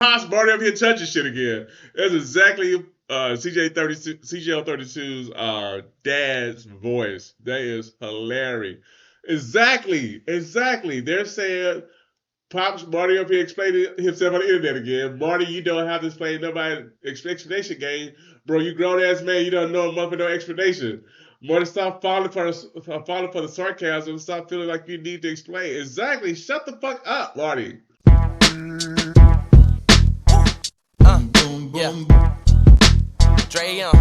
Hoss Marty up here touching shit again. That's exactly CJ 32's dad's voice. That is hilarious. Exactly. They're saying Pops Marty up here explaining himself on the internet again. Marty, you don't have to explain nobody explanation game. Bro, you grown ass man, you don't know a month of no explanation. Marty, stop falling for the sarcasm. Stop feeling like you need to explain. Exactly. Shut the fuck up, Marty. Yeah, Dre Young,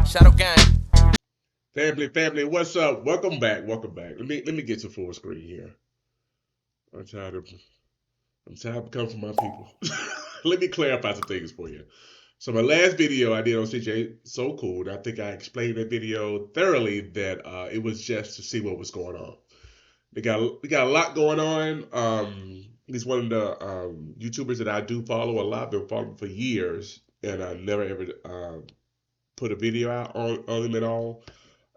Shadow Gang. Family, what's up? Welcome back. Let me get to full screen here. I'm tired of I'm tired of coming from my people. Let me clarify some things for you. So my last video I did on CJ so cool. I think I explained that video thoroughly that it was just to see what was going on. We got a lot going on. He's one of the YouTubers that I do follow a lot. Been following for years, and I never ever put a video out on him at all.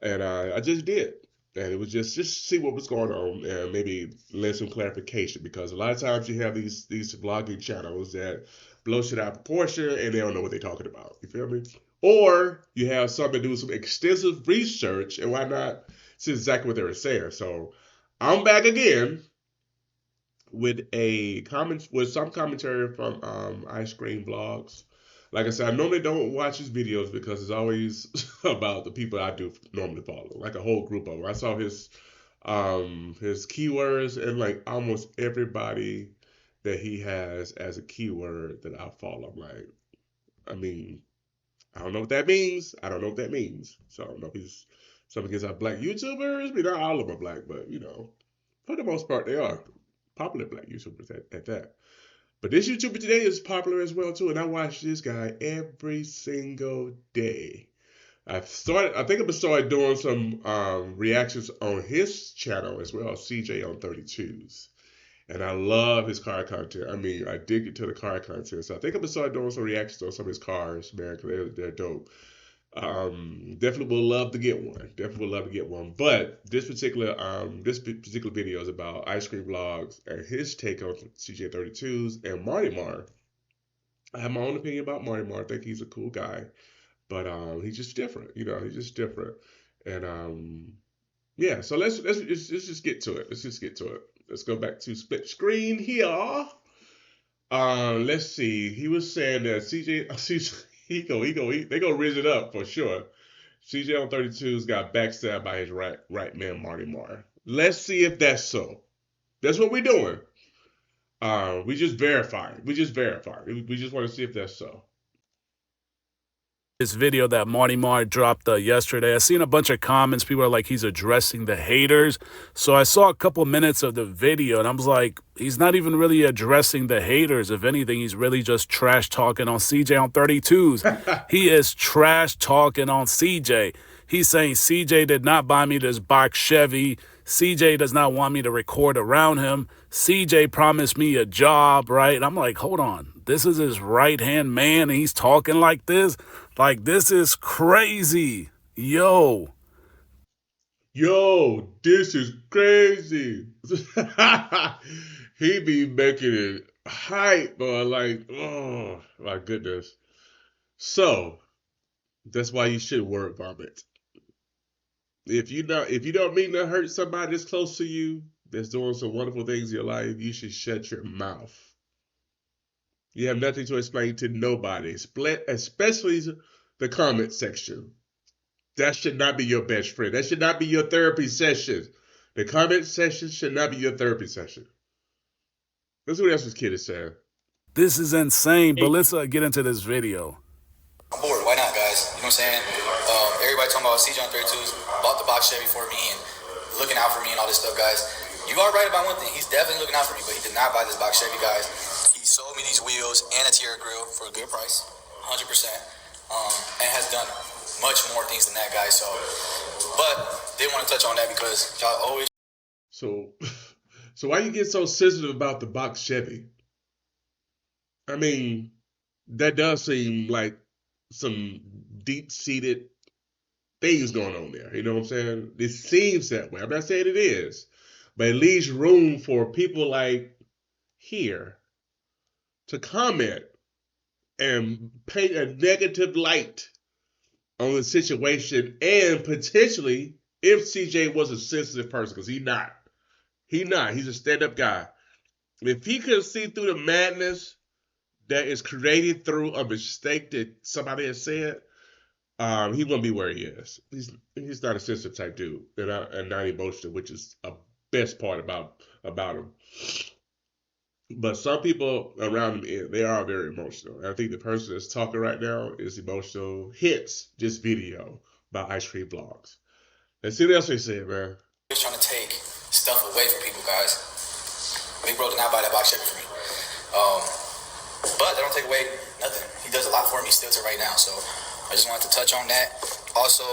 And I just did, and it was just see what was going on and maybe lend some clarification because a lot of times you have these vlogging channels that blow shit out of proportion and they don't know what they're talking about. You feel me? Or you have some that do some extensive research and why not see exactly what they were saying. So I'm back again with a comment with some commentary from Ice Cream Vlogs. Like I said, I normally don't watch his videos because it's always about the people I do normally follow, like a whole group of them. I saw his keywords and like almost everybody that he has as a keyword that I follow. I'm like, I mean, I don't know what that means. I don't know what that means. So I don't know if he's some against our black YouTubers. I mean, not all of them are black, but for the most part, they are popular black YouTubers at that. But this YouTuber today is popular as well too, and I watch this guy every single day. I think I'm gonna start doing some reactions on his channel as well, CJ on 32's. And I love his car content. I mean, I dig into the car content. So I think I'm gonna start doing some reactions on some of his cars, man, because they're dope. Definitely would love to get one. Definitely would love to get one. But this particular video is about Ice Cream Vlogs and his take on CJ 32's and Marty Mar. I have my own opinion about Marty Mar. I think he's a cool guy, but he's just different. He's just different. And yeah, so let's just get to it. Let's just get to it. Let's go back to split screen here. Let's see. He was saying that CJ, they gonna raise it up for sure. CJ on 32's got backstabbed by his right man Marty Marr. Let's see if that's so. That's what we're doing. We just verifying. We just verifying. We just want to see if that's so. This video that Marty Marr dropped yesterday. I seen a bunch of comments. People are like, he's addressing the haters. So I saw a couple minutes of the video and I was like, he's not even really addressing the haters. If anything, he's really just trash talking on CJ on 32's. He is trash talking on CJ. He's saying CJ did not buy me this box Chevy. CJ does not want me to record around him. CJ promised me a job, right? And I'm like, hold on. This is his right-hand man and he's talking like this? Like, this is crazy. Yo, This is crazy. He be making it hype, but like, oh my goodness. So that's why you should word vomit. If you don't mean to hurt somebody that's close to you, that's doing some wonderful things in your life, you should shut your mouth. You have nothing to explain to nobody, especially the comment section. That should not be your best friend. That should not be your therapy session. The comment section should not be your therapy session. Let's see what else this kid is saying. this is insane. But let's get into this video. I'm bored. Why not, guys? You know what I'm saying? Everybody talking about CJ on 32's bought the box Chevy for me and looking out for me and all this stuff, guys. You are right about one thing. He's definitely looking out for me, but he did not buy this box Chevy, guys. He sold me these wheels and a Tierra grill for a good price, 100%, and has done much more things than that, guys. So, but didn't want to touch on that because y'all always. So, so why you get so sensitive about the box Chevy? I mean, that does seem like some deep-seated things going on there. You know what I'm saying? It seems that way. I'm not saying it is, but it leaves room for people like here to comment and paint a negative light on the situation, and potentially if CJ was a sensitive person, because he's not. He's a stand-up guy. If he could see through the madness that is created through a mistake that somebody has said, he wouldn't be where he is. He's not a sensitive type dude, and not emotional, which is a best part about him. But some people around him, they are very emotional. And I think the person that's talking right now is emotional. Hits this video by Ice Cream Vlogs. Let's see what else they said, man. He's trying to take stuff away from people, guys. Big bro did not buy that box Chevy for me. But that don't take away nothing. He does a lot for me still to right now. So I just wanted to touch on that. Also,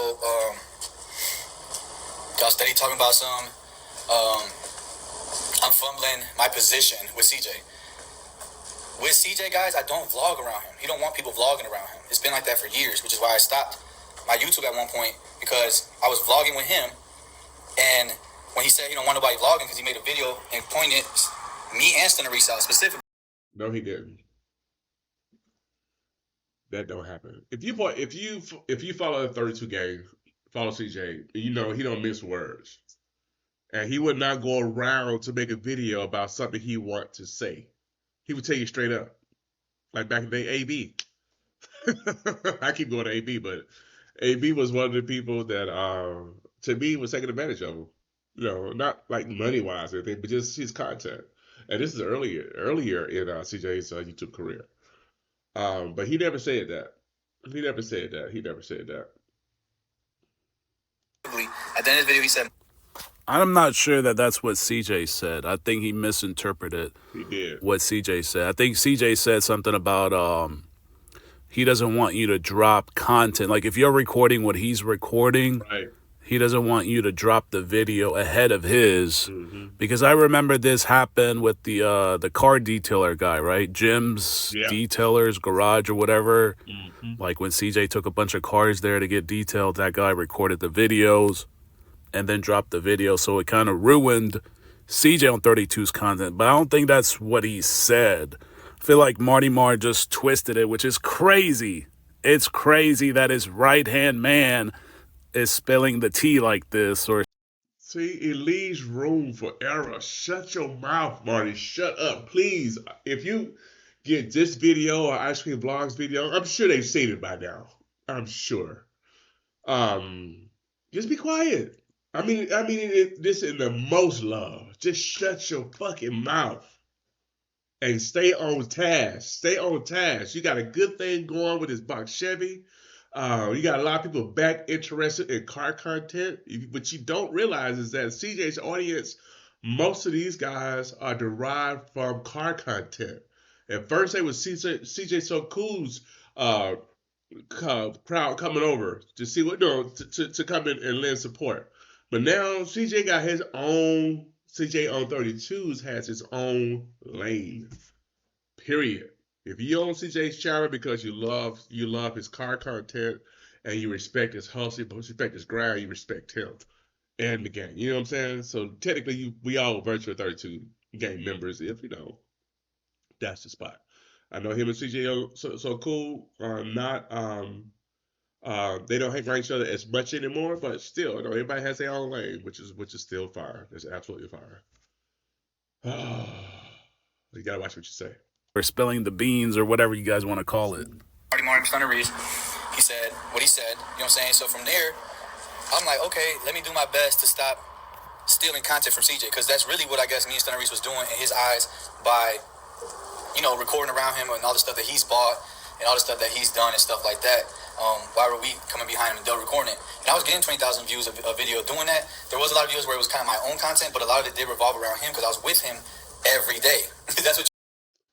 y'all steady talking about some. I'm fumbling my position with CJ. With CJ, guys, I don't vlog around him. He don't want people vlogging around him. It's been like that for years, which is why I stopped my YouTube at one point, because I was vlogging with him, and when he said he don't want nobody vlogging because he made a video and pointed me and Stunner Reese out specifically. No, he didn't. That don't happen. If you follow the 32 gang, follow CJ, you know he don't miss words. And he would not go around to make a video about something he wants to say. He would tell you straight up. Like back in the day, AB. I keep going to AB, but AB was one of the people that, to me, was taking advantage of him. You know, not like money-wise or anything, but just his content. And this is earlier in CJ's YouTube career. But he never said that. He never said that. At the end of the video, he said, I'm not sure that that's what CJ said. I think he misinterpreted what CJ said. I think CJ said something about he doesn't want you to drop content. Like if you're recording what he's recording, right, he doesn't want you to drop the video ahead of his. Because I remember this happened with the car detailer guy, right? Jim's Detailer's Garage or whatever. Like when CJ took a bunch of cars there to get detailed, that guy recorded the videos and then dropped the video, so it kind of ruined CJ on 32's content. But I don't think that's what he said. I feel like Marty Mar just twisted it, which is crazy. It's crazy that his right-hand man is spilling the tea like this. Or see, it leaves room for error. Shut your mouth, Marty. Shut up, please. If you get this video or Ice Cream Vlogs video, I'm sure they've seen it by now. I'm sure. Just be quiet. I mean, this in the most love. Just shut your fucking mouth and stay on task. You got a good thing going with this box Chevy. You got a lot of people back interested in car content. What you don't realize is that CJ's audience, most of these guys are derived from car content. At first, they was CJ So Cool's crowd coming over to see what to come in and lend support. But now CJ got his own. CJ on 32's has his own lane. Period. If you own CJ's channel because you love his car content and you respect his hustle, you respect his grind, you respect him and the gang. You know what I'm saying? So technically, we all virtual 32 gang members. If you know, that's the spot. I know him and CJ so cool. They don't hang around each other as much anymore, but still, you know, everybody has their own lane, which is still fire. It's absolutely fire. You gotta watch what you say. or spilling the beans or whatever you guys want to call it. Marty Stunner Reese, he said what he said, you know what I'm saying? So from there, I'm like, okay, let me do my best to stop stealing content from CJ, because that's really what I guess me and Stunner Reese was doing in his eyes by, you know, recording around him and all the stuff that he's bought and all the stuff that he's done and stuff like that. Why were we coming behind him and double recording it? And I was getting 20,000 views of a video doing that. There was a lot of videos where it was kind of my own content, but a lot of it did revolve around him because I was with him every day. That's what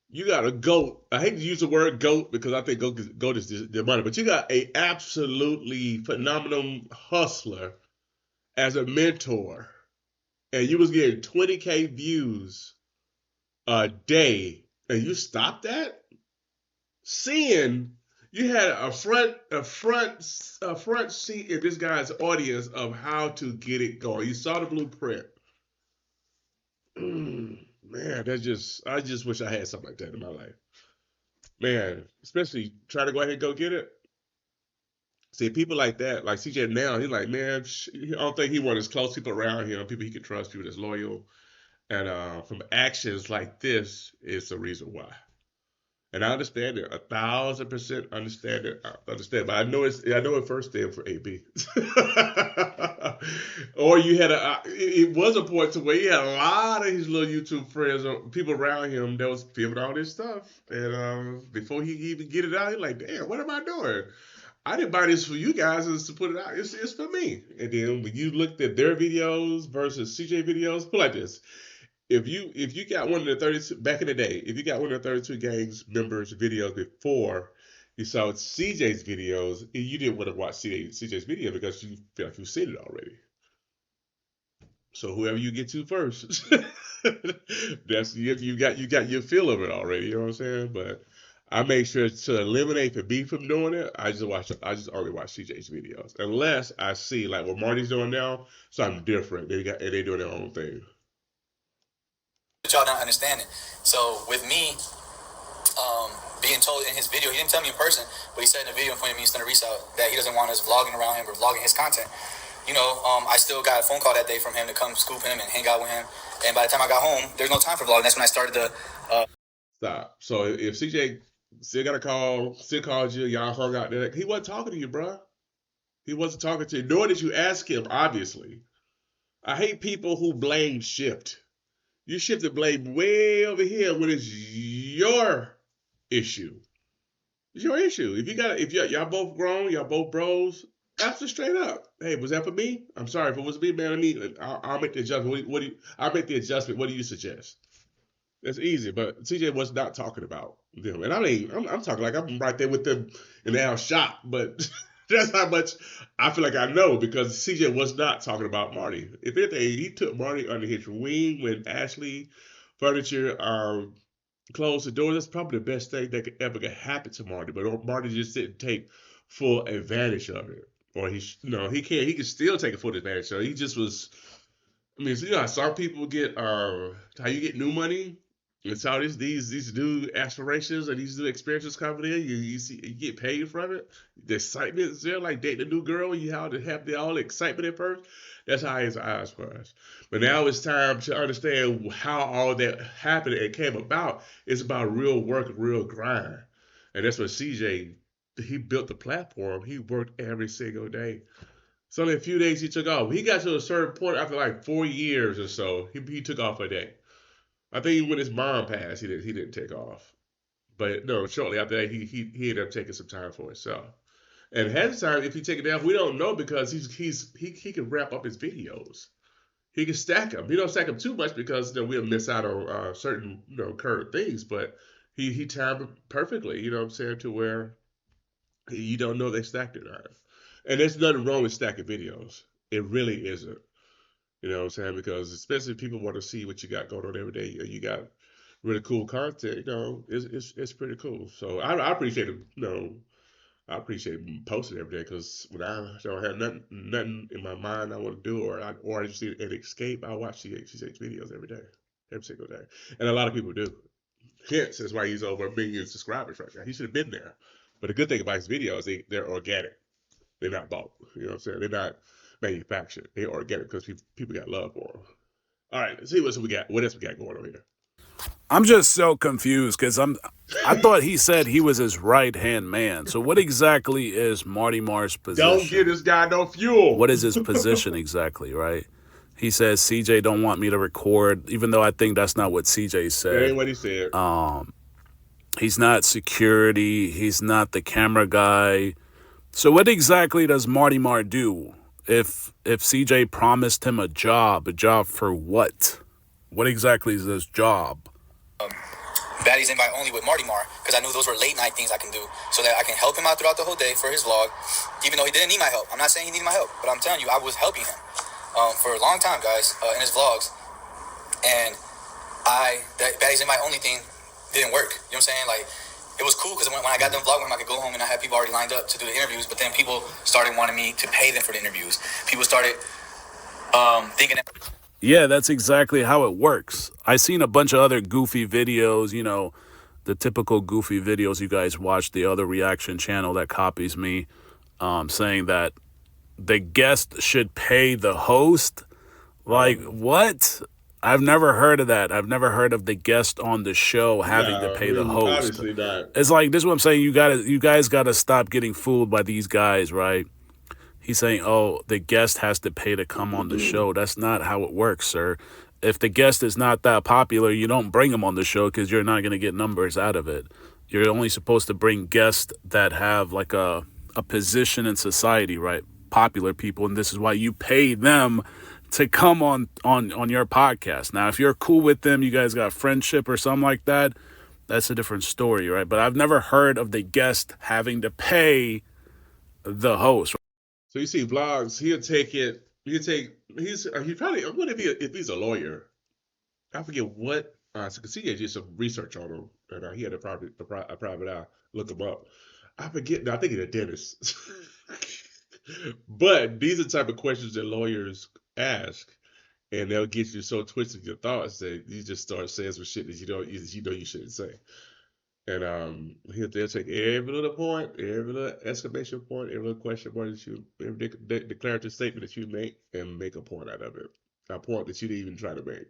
you got a GOAT. I hate to use the word GOAT because I think GOAT is the money, but you got a absolutely phenomenal hustler as a mentor, and you was getting 20K views a day, and you stopped that? Seeing you had a front seat in this guy's audience of how to get it going. You saw the blueprint. Man, I just wish I had something like that in my life. man, especially try to go ahead and go get it. See, people like that, like CJ now, he's like, man, I don't think he wants his close people around him, people he can trust, people that's loyal. And from actions like this is the reason why. And I understand it, 1,000% understand it. I understand, but I know it first then for AB. Or you had it was a point to where he had a lot of his little YouTube friends, or people around him that was filming all this stuff. And before he even get it out, he's like, damn, what am I doing? I didn't buy this for you guys, it's to put it out. It's for me. And then when you looked at their videos versus CJ videos, put like this: if you got one of the 32 back in the day, if you got one of the 32 gangs members videos before you saw CJ's videos, you didn't want to watch CJ's video because you feel like you've seen it already. So whoever you get to first, that's you got your feel of it already. You know what I'm saying? But I make sure to eliminate for me from doing it. I just only watch CJ's videos unless I see like what Marty's doing now, something different. They doing their own thing. Y'all not understanding. So with me, being told in his video, he didn't tell me in person, but he said in the video in front of me, he's gonna reach out that he doesn't want us vlogging around him or vlogging his content. You know, I still got a phone call that day from him to come scoop him and hang out with him. And by the time I got home, there's no time for vlogging. That's when I started to. Stop. So if CJ still got a call, still called you, y'all hung out there, he wasn't talking to you, bro. He wasn't talking to you, nor did you ask him, obviously. I hate people who blame shift. You shift the blame way over here when it's your issue. It's your issue. If y'all both grown, y'all both bros, answer straight up. Hey, was that for me? I'm sorry if it was me, man. I'll make the adjustment. I'll make the adjustment. What do you suggest? That's easy. But CJ was not talking about them, and I'm talking like I'm right there with them in our shop. But that's how much I feel like I know because CJ was not talking about Marty. If anything, he took Marty under his wing when Ashley Furniture closed the door. That's probably the best thing that could ever happen to Marty. But Marty just didn't take full advantage of it, or he can't. He can still take a full advantage of it. He just was. I mean, so you know how some people get how you get new money. It's all these new aspirations and these new experiences coming in. You see you get paid from it. The excitement is there, like dating a new girl. You have to have all the excitement at first. That's how his eyes was. But now it's time to understand how all that happened and came about. It's about real work, real grind, and that's what CJ. He built the platform. He worked every single day. It's only a few days he took off. He got to a certain point after like 4 years or so. He took off a day. I think when his mom passed, he didn't take off. But no, shortly after that, he ended up taking some time for himself. And half the time, if he take it down, we don't know because he can wrap up his videos. He can stack them. He don't stack them too much because we'll miss out on certain current things. But he timed it perfectly. You know what I'm saying, to where you don't know they stacked it or not. And there's nothing wrong with stacking videos. It really isn't. You know what I'm saying? Because especially if people want to see what you got going on every day, you got really cool content. It's pretty cool. So I appreciate it. I appreciate posting every day because when I don't have nothing in my mind I want to do, or I just need an escape, I watch CH videos every day, every single day, and a lot of people do. Hence, that's why he's over 1 million subscribers right now. He should have been there. But the good thing about his videos, they're organic. They're not bought. You know what I'm saying? They're not manufactured. They're organic because people got love for them. All right, let's see what we got. What else we got going on here? I'm just so confused because I thought he said he was his right-hand man. So what exactly is Marty Marr's position? Don't give this guy no fuel. What is his position exactly, right? He says CJ don't want me to record, even though I think that's not what CJ said. That ain't what he said. He's not security. He's not the camera guy. So what exactly does Marty Marr do? If CJ promised him a job for what? What exactly is this job? Baddies invite only with Marty Marr, because I knew those were late night things I can do so that I can help him out throughout the whole day for his vlog, even though he didn't need my help. I'm not saying he needed my help, but I'm telling you, I was helping him for a long time, guys, in his vlogs. And that Baddies invite only thing didn't work. You know what I'm saying? Like, it was cool because when I got done vlogging him, I could go home and I had people already lined up to do the interviews, but then people started wanting me to pay them for the interviews. People started thinking that... Yeah, that's exactly how it works. I seen a bunch of other goofy videos, the typical goofy videos you guys watch, the other reaction channel that copies me, saying that the guest should pay the host. Like, what? I've never heard of that. I've never heard of the guest on the show having to pay the host. Obviously not. It's like, this is what I'm saying. You guys gotta stop getting fooled by these guys, right? He's saying, oh, the guest has to pay to come on the show. That's not how it works, sir. If the guest is not that popular, you don't bring them on the show because you're not going to get numbers out of it. You're only supposed to bring guests that have like a position in society, right? Popular people, and this is why you pay them to come on your podcast. Now, if you're cool with them, you guys got friendship or something like that, that's a different story, right? But I've never heard of the guest having to pay the host. So you see vlogs, he probably, what if he's a lawyer? I forget what, so CJ did some research on him, and he had a private eye, look him up. I forget, no, I think he's a dentist. But these are the type of questions that lawyers ask, and they'll get you so twisted your thoughts that you just start saying some shit that you know you shouldn't say. And they'll take every little point, every little exclamation point, every little question mark that you, every declarative statement that you make, and make a point out of it. A point that you didn't even try to make.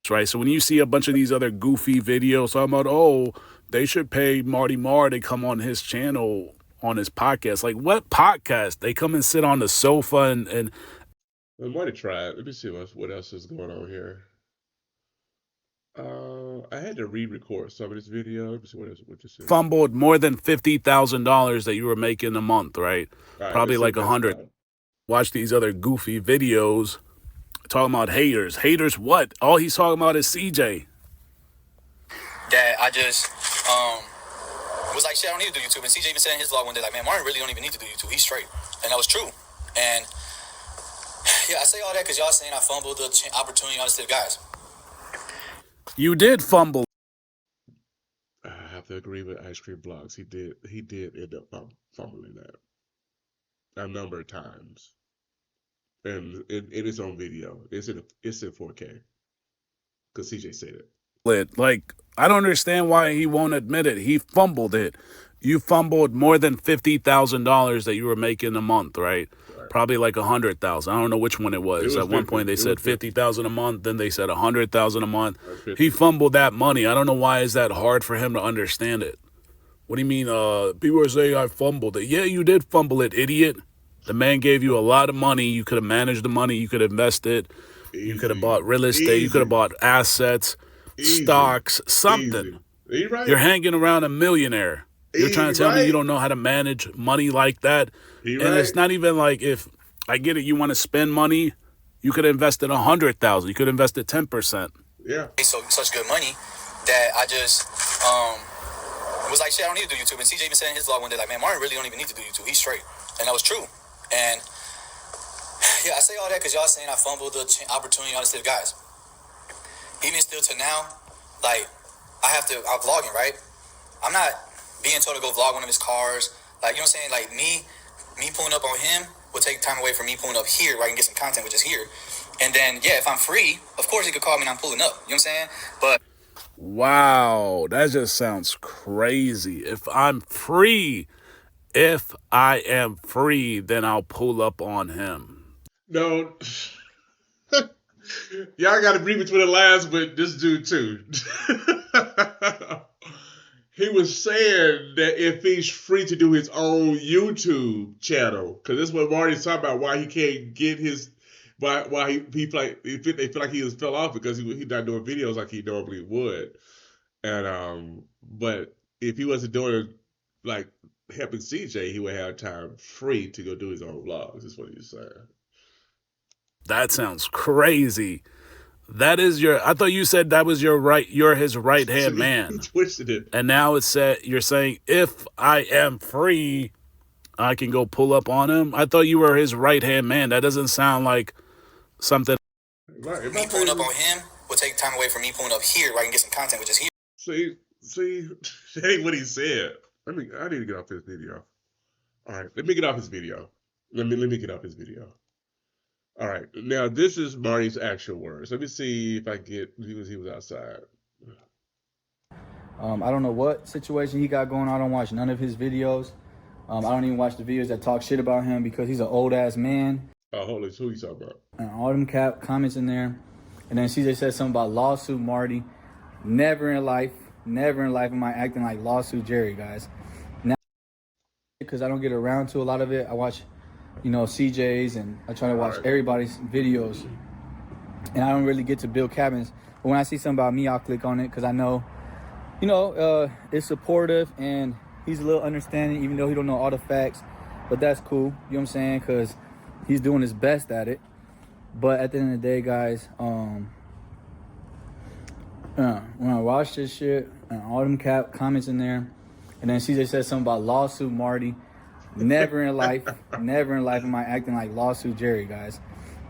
Right. So when you see a bunch of these other goofy videos talking about, oh, they should pay Marty Marr to come on his channel, on his podcast. Like, what podcast? They come and sit on the sofa and I might have tried. Let me see what else is going on here. I had to re-record some of this video. Let me see what this is. Fumbled more than $50,000 that you were making a month, right? Probably like 100. Watch these other goofy videos talking about haters. Haters what? All he's talking about is CJ. That I just was like, shit, I don't need to do YouTube. And CJ even said in his vlog one day, like, man, Martin really don't even need to do YouTube. He's straight. And that was true. And yeah, I say all that because y'all saying I fumbled the opportunity on the guys. You did fumble. I have to agree with Ice Cream Blogs. He did end up fumbling that a number of times, and it is on video. It's in 4K because CJ said it. Like, I don't understand why he won't admit it. He fumbled it. You fumbled more than $50,000 that you were making a month, right? Probably like 100,000. I don't know which one it was. At one point they said 50,000 a month, then they said 100,000 a month. He fumbled that money. I don't know why is that hard for him to understand it. What do you mean? People are saying I fumbled it. Yeah, you did fumble it, idiot. The man gave you a lot of money. You could have managed the money. You could have invested. You could have bought real estate. You could have bought assets, stocks, something. Right. You're hanging around a millionaire. You're trying to tell me you don't know how to manage money like that? And it's not even like, if I get it, you want to spend money, you could have invested 100,000. You could have invested 10%. Yeah. So such good money that I just was like, shit, I don't need to do YouTube. And CJ even said in his vlog one day, like, man, Martin really don't even need to do YouTube. He's straight. And that was true. And yeah, I say all that because y'all saying I fumbled the opportunity on the guys. Even still to now, like, I'm vlogging, right? I'm not being told to go vlog one of his cars. Like, you know what I'm saying? Like, me pulling up on him will take time away from me pulling up here where I can get some content, which is here. And then, yeah, if I'm free, of course he could call me and I'm pulling up. You know what I'm saying? But wow, that just sounds crazy. If I am free, then I'll pull up on him. No. Y'all got to read between the lines with this dude too. He was saying that if he's free to do his own YouTube channel, because this is what Marty's talking about, why he can't get his, why he feel like he was fell off because he's not doing videos like he normally would, and but if he wasn't doing like helping CJ, he would have time free to go do his own vlogs. Is what he's saying. That sounds crazy. That is I thought you said that was you're his right-hand man. He twisted it. And now you're saying, if I am free, I can go pull up on him. I thought you were his right-hand man. That doesn't sound like something. Right. Me pulling up on him will take time away from me pulling up here where I can get some content, which is here. See, that ain't what he said. I need to get off this video. All right, let me get off his video. Let me get off his video. All right, now this is Marty's actual words. Let me see if I get. He was outside. I don't know what situation he got going on. I don't watch none of his videos. I don't even watch the videos that talk shit about him because he's an old ass man. Oh, hold on. Who you talking about? And all them comments in there. And then CJ said something about lawsuit Marty. Never in life am I acting like lawsuit Jerry, guys. Now, because I don't get around to a lot of it, I watch, CJ's, and I try to watch everybody's videos. And I don't really get to build cabins. But when I see something about me, I'll click on it because I know, it's supportive and he's a little understanding, even though he don't know all the facts. But that's cool, you know what I'm saying? Because he's doing his best at it. But at the end of the day, guys, when I watch this shit, and all them comments in there, and then CJ said something about lawsuit Marty. Never in life am I acting like lawsuit Jerry, guys.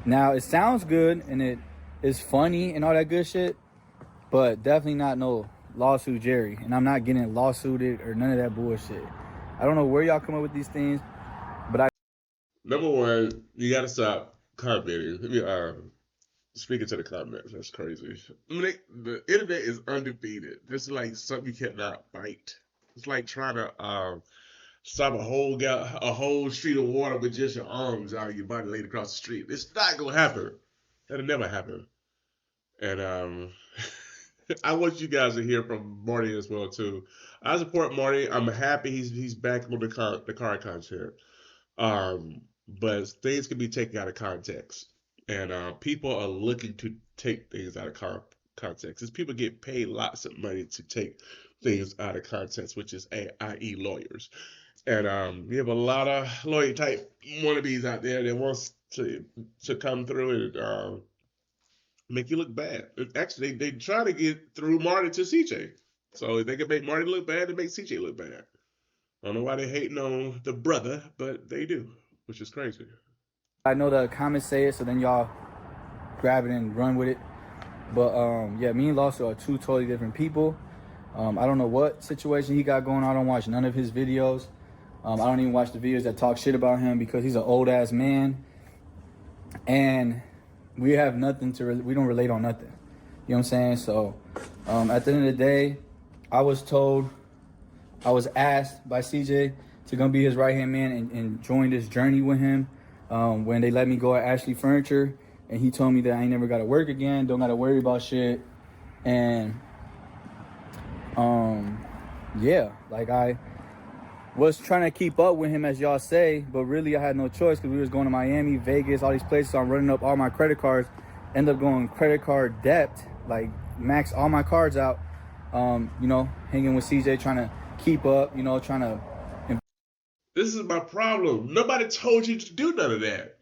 Now, it sounds good and it is funny and all that good shit, but definitely not no lawsuit Jerry. And I'm not getting lawsuited or none of that bullshit. I don't know where y'all come up with these things, but Number one, you gotta stop commenting. Speaking to the comments, that's crazy. I mean, the internet is undefeated. This is like something you cannot fight. It's like trying to stop a whole street of water with just your arms out of your body laid across the street. It's not gonna happen. That'll never happen. And I want you guys to hear from Marty as well too. I support Marty. I'm happy he's back on the car content. But things can be taken out of context, and people are looking to take things out of context. As people get paid lots of money to take things out of context, which is i.e. lawyers. And you have a lot of lawyer type wannabes out there that wants to come through and make you look bad. Actually, they try to get through Marty to CJ, so if they can make Marty look bad, they make CJ look bad. I don't know why they hating on the brother, but they do, which is crazy. I know the comments say it, so then y'all grab it and run with it. But yeah, me and Lawson are two totally different people. I don't know what situation he got going on. I don't watch none of his videos. I don't even watch the videos that talk shit about him because he's an old ass man. And we have nothing we don't relate on nothing. You know what I'm saying? So at the end of the day, I was asked by CJ to gonna be his right hand man and join this journey with him. When they let me go at Ashley Furniture, and he told me that I ain't never gotta work again, don't gotta worry about shit. And yeah, like I was trying to keep up with him, as y'all say, but really I had no choice because we was going to Miami, Vegas, all these places. So I'm running up all my credit cards, end up going credit card debt, like max all my cards out. Hanging with CJ, trying to keep up, trying to. This is my problem. Nobody told you to do none of that.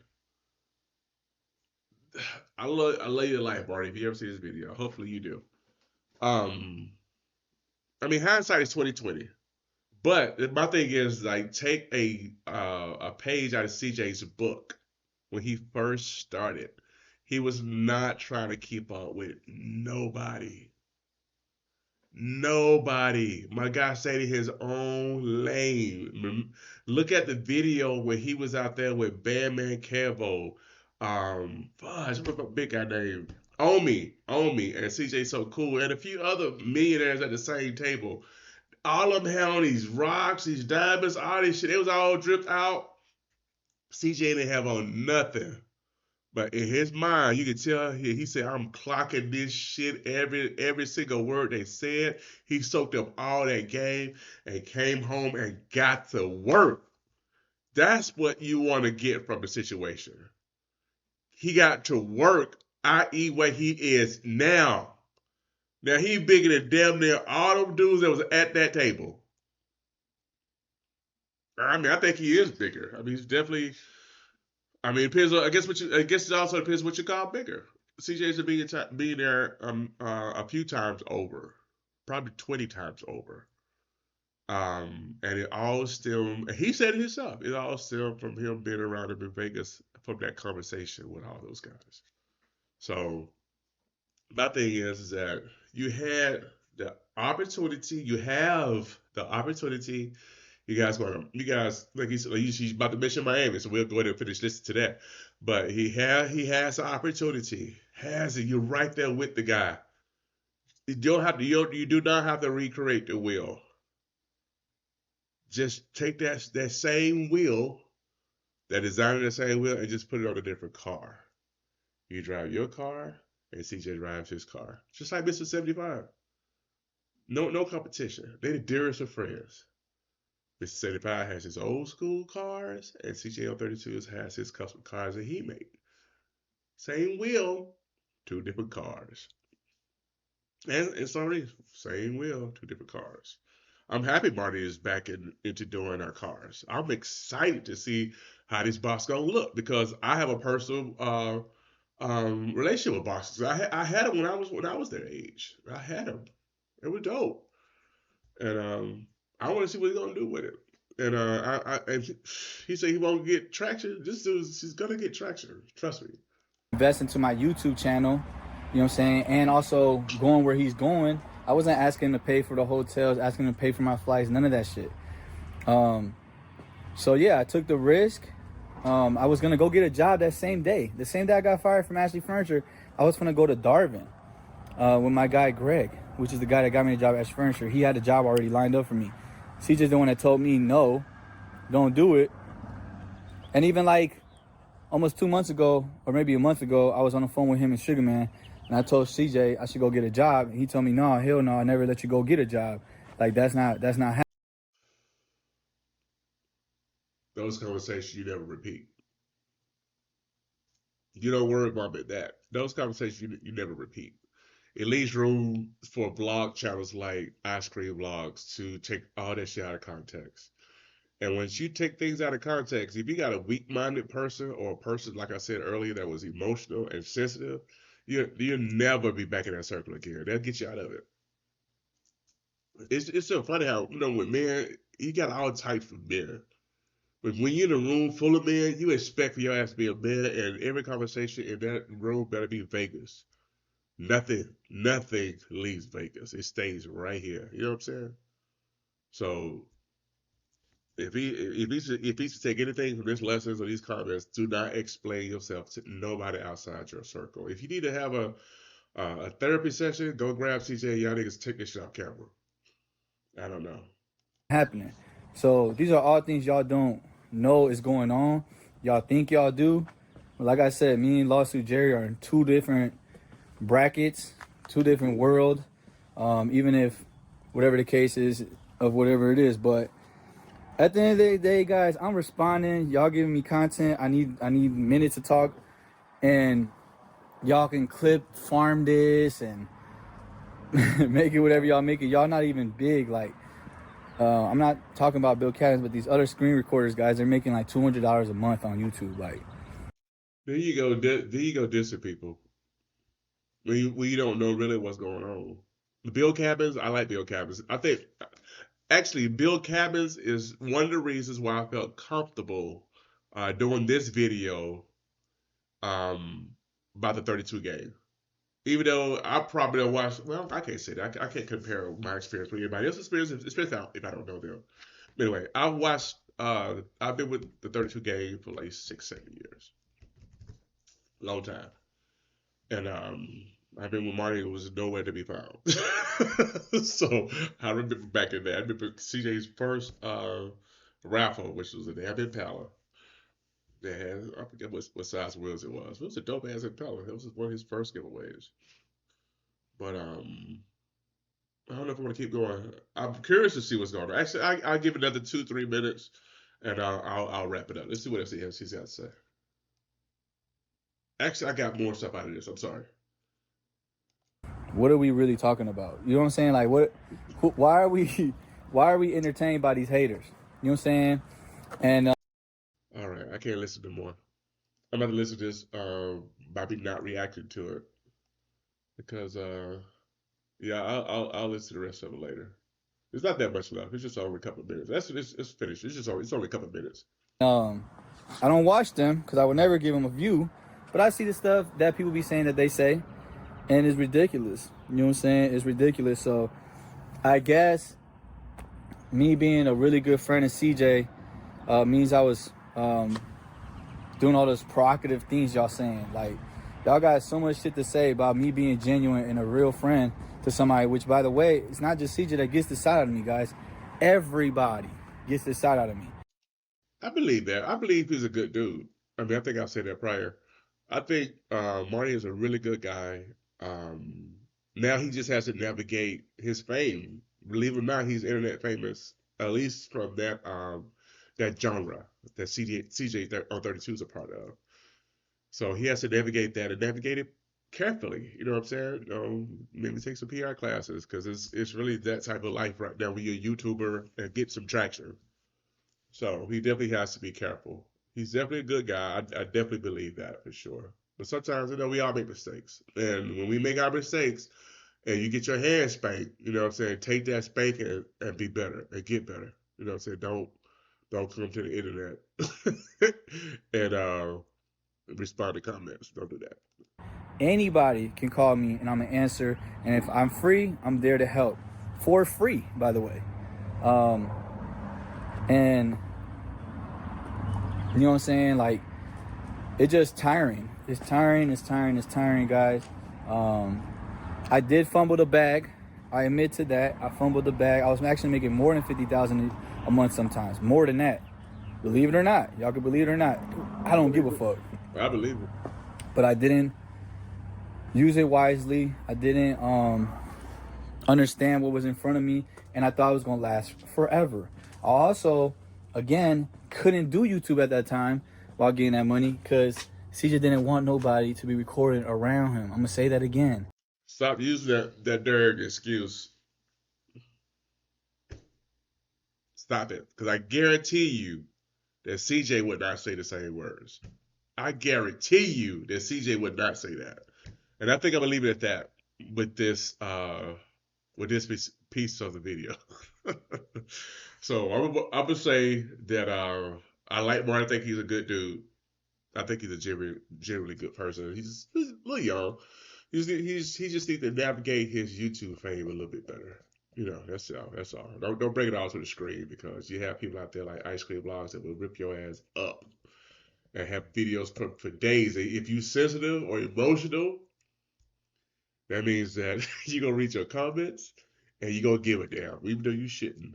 I love your life, Marty. If you ever see this video, hopefully you do. Hindsight is 20/20. But my thing is, like, take a page out of CJ's book when he first started. He was not trying to keep up with nobody. Nobody. My guy stayed in his own lane. Look at the video where he was out there with Bandman Kevo. What's my big guy name? Omi, and CJ So Cool, and a few other millionaires at the same table. All of them had on these rocks, these diamonds, all this shit. It was all dripped out. CJ didn't have on nothing. But in his mind, you could tell he said, I'm clocking this shit, every single word they said. He soaked up all that game and came home and got to work. That's what you want to get from the situation. He got to work, i.e. where he is now. Now he bigger than damn near all them dudes that was at that table. I think he is bigger. He's definitely. It depends on. I guess it also depends what you call bigger. CJ's a billionaire a few times over, probably 20 times over. And it all stemmed. He said it himself. It all stemmed from him being around him in Vegas, from that conversation with all those guys. So my thing is that you had the opportunity. You have the opportunity. You guys, like he said, he's about to mention Miami, so we'll go ahead and finish listening to that. But he has the opportunity. You're right there with the guy. You don't have to. You do not have to recreate the wheel. Just take that same wheel, that design of the same wheel, and just put it on a different car. You drive your car, and CJ drives his car, just like Mr. 75. No competition. They the dearest of friends. Mr. 75 has his old school cars, and CJ on 32's has his custom cars that he made. Same wheel, two different cars. And it's already same wheel, two different cars. I'm happy Marty is back into doing our cars. I'm excited to see how this box gonna look because I have a personal relationship with boxes. I had them when I was their age. I had them. It was dope, and I want to see what he's gonna do with it. And he said he won't get traction. This dude's he's gonna get traction. Trust me. Invest into my YouTube channel, you know what I'm saying, and also going where he's going. I wasn't asking him to pay for the hotels, asking him to pay for my flights, none of that shit. So yeah, I took the risk. I was gonna go get a job that same day. The same day I got fired from Ashley Furniture, I was gonna go to Darwin with my guy Greg, which is the guy that got me the job at Ashley Furniture. He had a job already lined up for me. CJ's the one that told me no, don't do it. And even like almost 2 months ago, or maybe a month ago, I was on the phone with him and Sugar Man, and I told CJ I should go get a job. And he told me, no, hell no, I never let you go get a job. Like that's not happening. Those conversations you never repeat. You don't worry about that. Those conversations you never repeat. It leaves room for blog channels like Ice Cream Vlogs to take all that shit out of context. And once you take things out of context, if you got a weak-minded person or a person, like I said earlier, that was emotional and sensitive, you'll never be back in that circle again. They'll get you out of it. It's so funny how, with men, you got all types of men. But when you're in a room full of men, you expect for your ass to be a man, and every conversation in that room better be Vegas. Nothing leaves Vegas. It stays right here. You know what I'm saying? So if he's to take anything from this lessons or these comments, do not explain yourself to nobody outside your circle. If you need to have a therapy session, go grab CJ. Y'all niggas take this shit off camera. I don't know. Happening. So these are all things y'all don't know is going on. Y'all think y'all do. But like I said, me and Lawsuit Jerry are in two different brackets, two different worlds. Even if whatever the case is of whatever it is, but at the end of the day, guys, I'm responding. Y'all giving me content. I need minutes to talk, and y'all can farm this and make it whatever y'all make it. Y'all not even big. Like I'm not talking about Bill Caddens, but these other screen recorders, guys, they're making like $200 a month on YouTube. Like there you go dissing people when you don't know really what's going on. The Bill Caddens, I like Bill Caddens. I think. Actually, Bill Caddens is one of the reasons why I felt comfortable doing this video about the 32 game. Even though I probably don't watch, well, I can't say that. I can't compare my experience with anybody else's experience, especially if I don't know them. Anyway, I've been with the 32 game for like 6-7 years. Long time. And I've been with Marty, who was nowhere to be found. So I remember back in there. I remember CJ's first raffle, which was an Abbott Impala. They had, I forget what size wheels it was. It was a dope ass Impala. It was one of his first giveaways. But I don't know if I want to keep going. I'm curious to see what's going on. Actually, I'll give it another 2-3 minutes, and I'll wrap it up. Let's see what else he's got to say. Actually, I got more stuff out of this. I'm sorry. what are we really talking about? You know what I'm saying? Like, why are we entertained by these haters? You know what I'm saying? And all right, I can't listen to more. I'm about to listen to this by me not reacting to it because yeah, I'll listen to the rest of it later. It's not that much left. It's just only a couple of minutes. It's finished. It's only a couple of minutes. I don't watch them because I would never give them a view, but I see the stuff that people be saying that they say, and it's ridiculous. You know what I'm saying? It's ridiculous. So I guess me being a really good friend of CJ means I was doing all those provocative things y'all saying. Like, Y'all got so much shit to say about me being genuine and a real friend to somebody, which, by the way, it's not just CJ that gets this side out of me, guys. Everybody gets this side out of me. I believe that. I believe he's a good dude. I mean, I think I've said that prior. I think Marty is a really good guy. Um, Now he just has to navigate his fame. Believe it or not, he's internet famous, at least from that genre that CJ on 32 is a part of. So he has to navigate that and navigate it carefully. You know what I'm saying? Maybe take some PR classes because it's really that type of life right now when you're a YouTuber and get some traction. So he definitely has to be careful. He's definitely a good guy. I definitely believe that for sure. But sometimes, we all make mistakes. And when we make our mistakes and you get your hand spanked, you know what I'm saying, take that spanking and be better and get better. You know what I'm saying? Don't come to the internet and respond to comments. Don't do that. Anybody can call me and I'm gonna answer. And if I'm free, I'm there to help. For free, by the way. And you know what I'm saying? Like, it's just tiring. It's tiring, guys. I did fumble the bag. I admit to that. I fumbled the bag. I was actually making more than 50,000 a month sometimes. More than that. Believe it or not. Y'all can believe it or not. I don't give a fuck. I believe it. But I didn't use it wisely. I didn't understand what was in front of me, and I thought it was gonna last forever. I also, again, couldn't do YouTube at that time while getting that money because CJ didn't want nobody to be recording around him. I'm gonna say that again. Stop using that dirty excuse. Stop it. Because I guarantee you that CJ would not say the same words. I guarantee you that CJ would not say that. And I think I'm gonna leave it at that with this piece of the video. So I'm gonna say that I like Marty. I think he's a good dude. I think he's a generally good person. He's a little young. He just needs to navigate his YouTube fame a little bit better. That's all. That's all. Don't bring it all to the screen because you have people out there like Ice Cream Blogs that will rip your ass up and have videos for days. If you sensitive or emotional, that means that you're gonna read your comments and you're gonna give a damn, even though you shouldn't.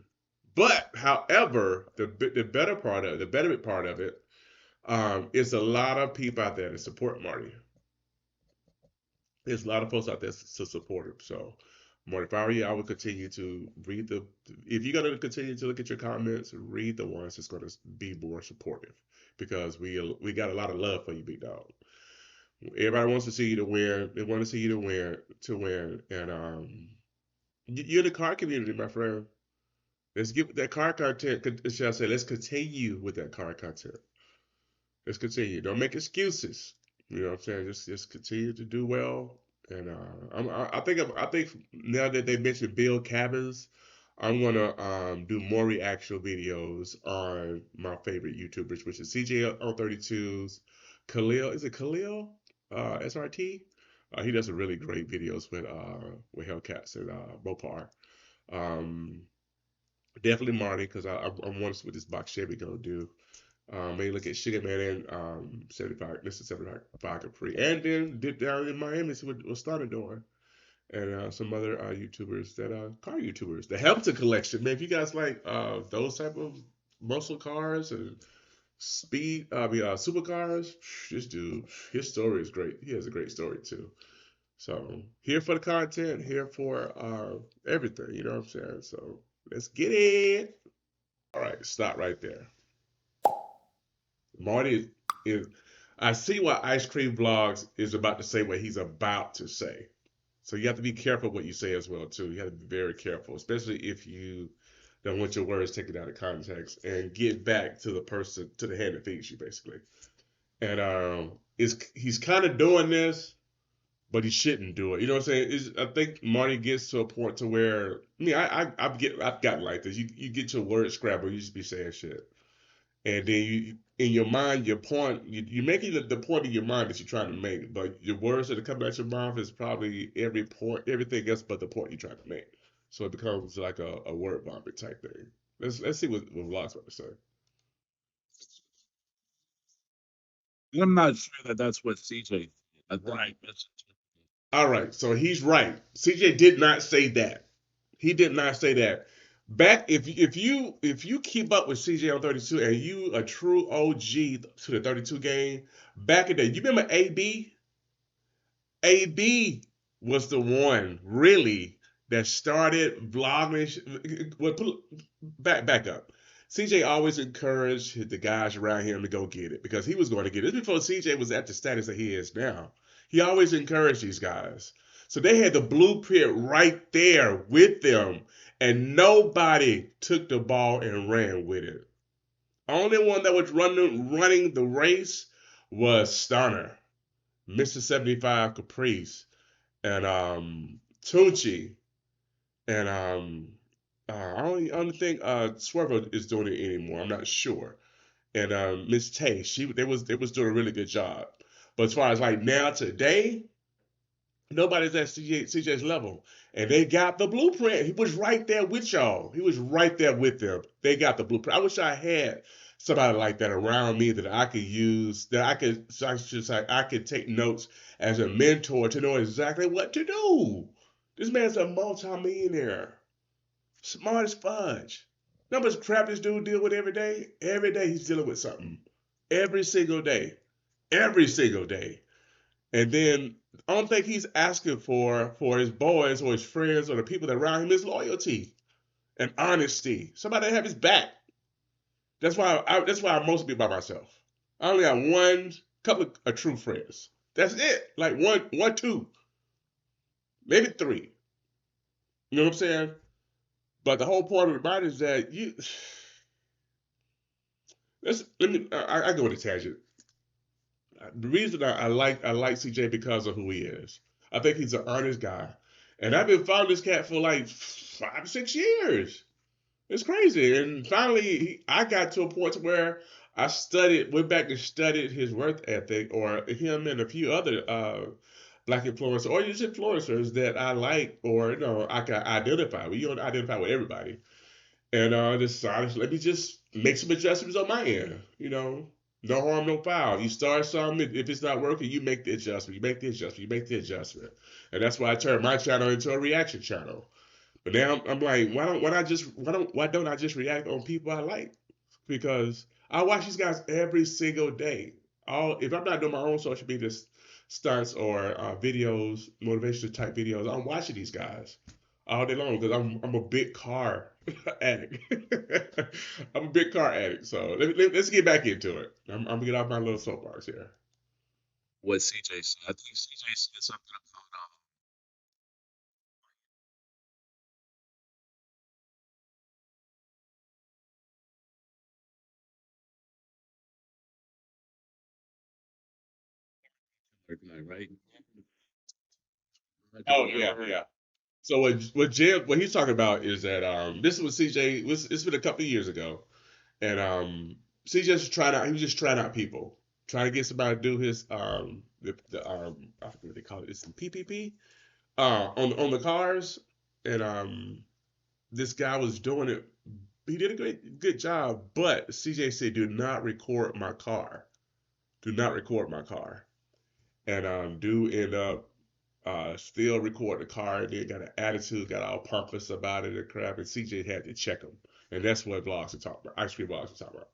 But however, the better part of it, the betterment part of it, is a lot of people out there that support Marty. There's a lot of folks out there to support him. So, Marty, if I were you, I would continue to read the. If you're gonna continue to look at your comments, read the ones that's gonna be more supportive, because we got a lot of love for you, big dog. Everybody wants to see you to win. They want to see you to win, and you're the car community, my friend. Let's get that car content. Shall I say? Let's continue with that car content. Let's continue. Don't make excuses. You know what I'm saying? Just continue to do well. And I think now that they mentioned Bill Cabins, I'm gonna do more reaction videos on my favorite YouTubers, which is CJ on 32's, Khalil. Is it Khalil? SRT. He does some really great videos with Hellcats and Mopar. Um, Definitely Marty, because I'm wondering what this box Chevy gonna do. Maybe look at Sugar Man and 75, Mr. 75 Capri, and then dip down in Miami, see what started doing, and some other YouTubers that car YouTubers. The Hampton collection, man. If you guys like those type of muscle cars and supercars, this dude, his story is great. He has a great story too. So here for the content, here for everything. You know what I'm saying? So let's get it. All right, stop right there. Marty is I see what Ice Cream Vlogs is about to say what he's about to say. So you have to be careful what you say as well too. You have to be very careful, especially if you don't want your words taken out of context and get back to the person, to the hand that feeds you, basically. And he's kind of doing this, but he shouldn't do it. You know what I'm saying? I think Marty gets to a point to where I've gotten like this. You get your words scrambled. You just be saying shit. And then in your mind, you're making the point in your mind that you're trying to make, but your words that are coming out your mouth is probably everything else but the point you're trying to make. So it becomes like a word vomit type thing. Let's see what Vlog's about to say. I'm not sure that that's what CJ. Right. All right, so he's right. CJ did not say that. He did not say that. Back if you keep up with CJ on 32 and you a true OG to the 32 game, back in the day, you remember AB? AB was the one really that started vlogging. Well, back up. CJ always encouraged the guys around him to go get it because he was going to get it. This before CJ was at the status that he is now. He always encouraged these guys. So they had the blueprint right there with them, and nobody took the ball and ran with it. Only one that was running the race was Stunner, Mr. 75 Caprice, and Tunchi, and I don't think Swervo is doing it anymore. I'm not sure. And Miss Tay, they was doing a really good job. But as far as like now today, nobody's at CJ's level. And they got the blueprint. He was right there with y'all. He was right there with them. They got the blueprint. I wish I had somebody like that around me that I could use, that I could, so I should say, I could take notes as a mentor to know exactly what to do. This man's a multi-millionaire. Smart as fudge. You know how much crap this dude deal with every day? Every day he's dealing with something. Every single day. Every single day. And then I don't think he's asking for his boys or his friends or the people that are around him is loyalty and honesty. Somebody to have his back. That's why I mostly be by myself. I only have one couple of true friends. That's it. Like one, two, maybe three. You know what I'm saying? But the whole point of the matter is that you. Let me. I go on a tangent. The reason I like CJ because of who he is. I think he's an honest guy, and I've been following this cat for like 5 6 years. It's crazy, and finally I got to a point where went back and studied his work ethic, or him and a few other black influencers, or just influencers that I like, or I can identify with. You don't identify with everybody, and decided let me just make some adjustments on my end. No harm, no foul. You start something, if it's not working, you make the adjustment. You make the adjustment. You make the adjustment, and that's why I turned my channel into a reaction channel. But now I'm like, why don't I just react on people I like? Because I watch these guys every single day. If I'm not doing my own social media stunts or videos, motivational type videos, I'm watching these guys all day long because I'm a big car addict. I'm a big car addict. So let's get back into it. I'm gonna get off my little soapbox here. What CJ said. I think CJ said something about right. Oh yeah, yeah. So what he's talking about is that this was CJ. It's been a couple of years ago, and CJ was trying out. He was just trying out people, trying to get somebody to do his the I forget what they call it. It's the PPP on the cars, and this guy was doing it. He did a good job, but CJ said, "Do not record my car. Do not record my car." And do end up still record the car. They got an attitude, got all pompous about it and crap. And CJ had to check him, and that's what vlogs are talking about. Ice cream vlogs are talking about.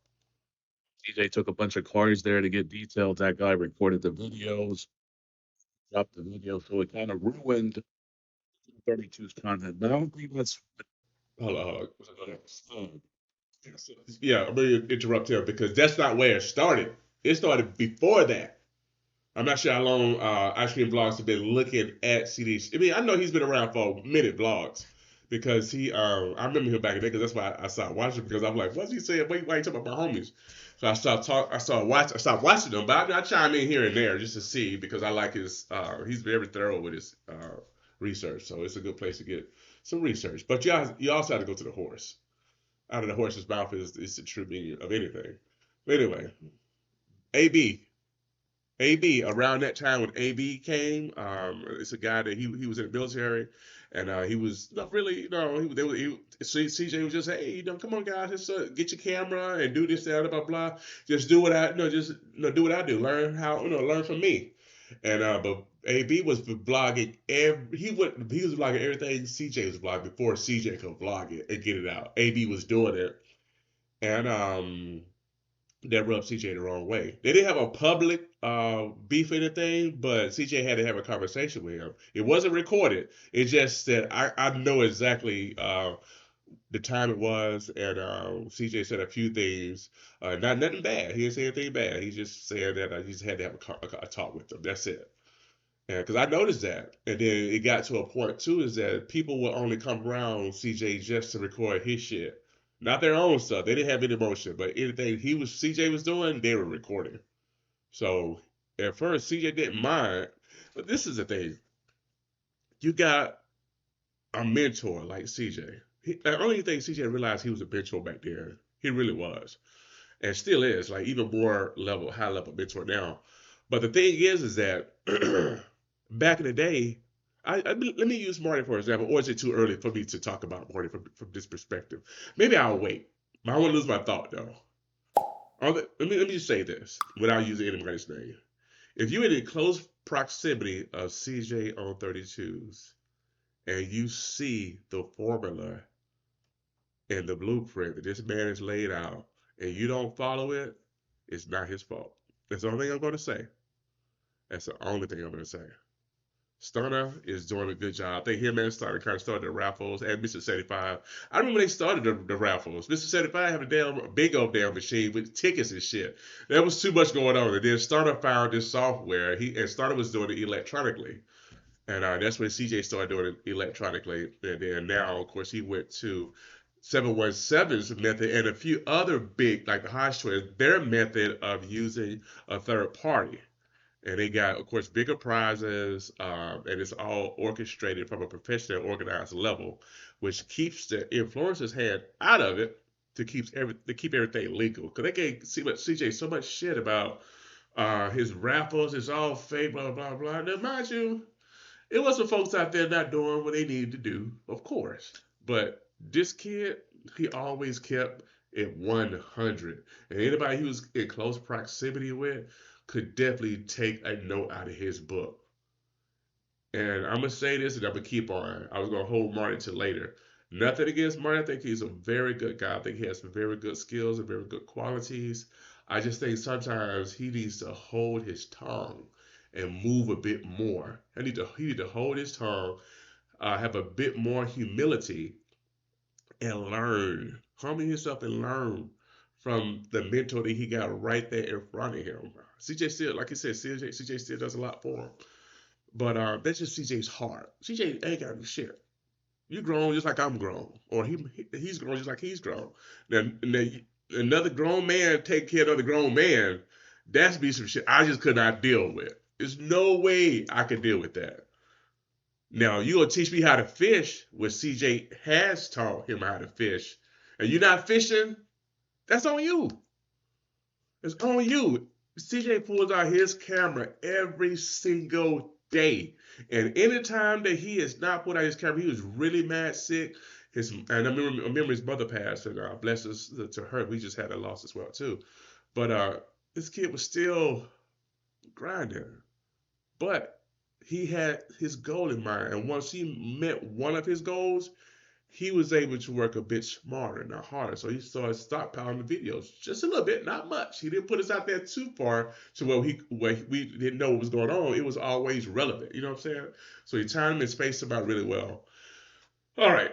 CJ took a bunch of cars there to get details. That guy recorded the videos, dropped the video, so it kind of ruined 32's content. But I don't think that's Hold on, hold on. Yeah, I'm gonna interrupt here because that's not where it started. It started before that. I'm not sure how long Ice Cream Vlogs have been looking at CDs. I mean, I know he's been around for a minute, vlogs, because I remember him back in the day because that's why I started watching because I'm like, what's he saying? Why you talking about my homies? So I started watching them, but I chime in here and there just to see because I like he's very thorough with his research, so it's a good place to get some research. But you also have to go to the horse. Out of the horse's mouth is the true meaning of anything. But anyway, AB. AB around that time when AB came, it's a guy that he was in the military, and he was not really, CJ was just, hey, come on guys, just get your camera and do this, that, blah blah blah. Just do what I, just do what I do. Learn how, learn from me. And but AB was vlogging he was vlogging everything CJ was vlogging before CJ could vlog it and get it out. AB was doing it, and that rubbed CJ the wrong way. They didn't have a public beef or anything, but CJ had to have a conversation with him. It wasn't recorded. It just said I know exactly the time it was, and CJ said a few things, not nothing bad. He didn't say anything bad. He just said that he just had to have a talk with them. That's it. And because I noticed that, and then it got to a point too, is that people will only come around CJ just to record his shit, not their own stuff. They didn't have any emotion, but anything CJ was doing, they were recording. So at first CJ didn't mind, but this is the thing: you got a mentor like CJ. The only thing CJ realized he was a mentor back there. He really was, and still is, like even more high level mentor now. But the thing is that back in the day, let me use Marty for example. Or is it too early for me to talk about Marty from this perspective? Maybe I'll wait. But I won't lose my thought though. Let me just say this without using anybody's name. If you're in close proximity of CJ on 32's and you see the formula and the blueprint that this man has laid out and you don't follow it, it's not his fault. That's the only thing I'm going to say. That's the only thing I'm going to say. Stunner is doing a good job. I think him and Stunner kind of started the raffles and Mr. 75. I remember when they started the raffles. Mr. 75 had a big old damn machine with tickets and shit. There was too much going on. And then Stunner found this software. And Stunner was doing it electronically. And that's when CJ started doing it electronically. And then now, of course, he went to 717's method and a few other big, like the Hodge twins, their method of using a third party. And they got, of course, bigger prizes, and it's all orchestrated from a professional, organized level, which keeps the influencers' hand out of it to keep everything legal. Because they gave CJ so much shit about his raffles, it's all fake, blah blah blah. Now, mind you, it was some folks out there not doing what they needed to do, of course. But this kid, he always kept it 100. And anybody he was in close proximity with could definitely take a note out of his book. And I'm gonna say this, and I'm gonna keep on. I was gonna hold Marty to later. Nothing against Marty. I think he's a very good guy. I think he has some very good skills and very good qualities. I just think sometimes he needs to hold his tongue and move a bit more. He need to hold his tongue, have a bit more humility, and learn. Humble himself and learn from the mentor that he got right there in front of him. CJ still, like I said, CJ still does a lot for him. But that's just CJ's heart. CJ ain't got no shit. You grown just like I'm grown, or he's grown just like he's grown. Now another grown man take care of another grown man. That's be some shit I just could not deal with. There's no way I could deal with that. Now you gonna teach me how to fish, where CJ has taught him how to fish, and you're not fishing. That's on you. It's on you. CJ pulls out his camera every single day. And anytime that he has not put out his camera, he was really mad sick. And I remember his mother passed, and bless us to her. We just had a loss as well too. But this kid was still grinding. But he had his goal in mind. And once he met one of his goals, he was able to work a bit smarter, not harder. So he started stockpiling the videos just a little bit, not much. He didn't put us out there too far to where we didn't know what was going on. It was always relevant. You know what I'm saying? So he timed and spaced them out really well. All right,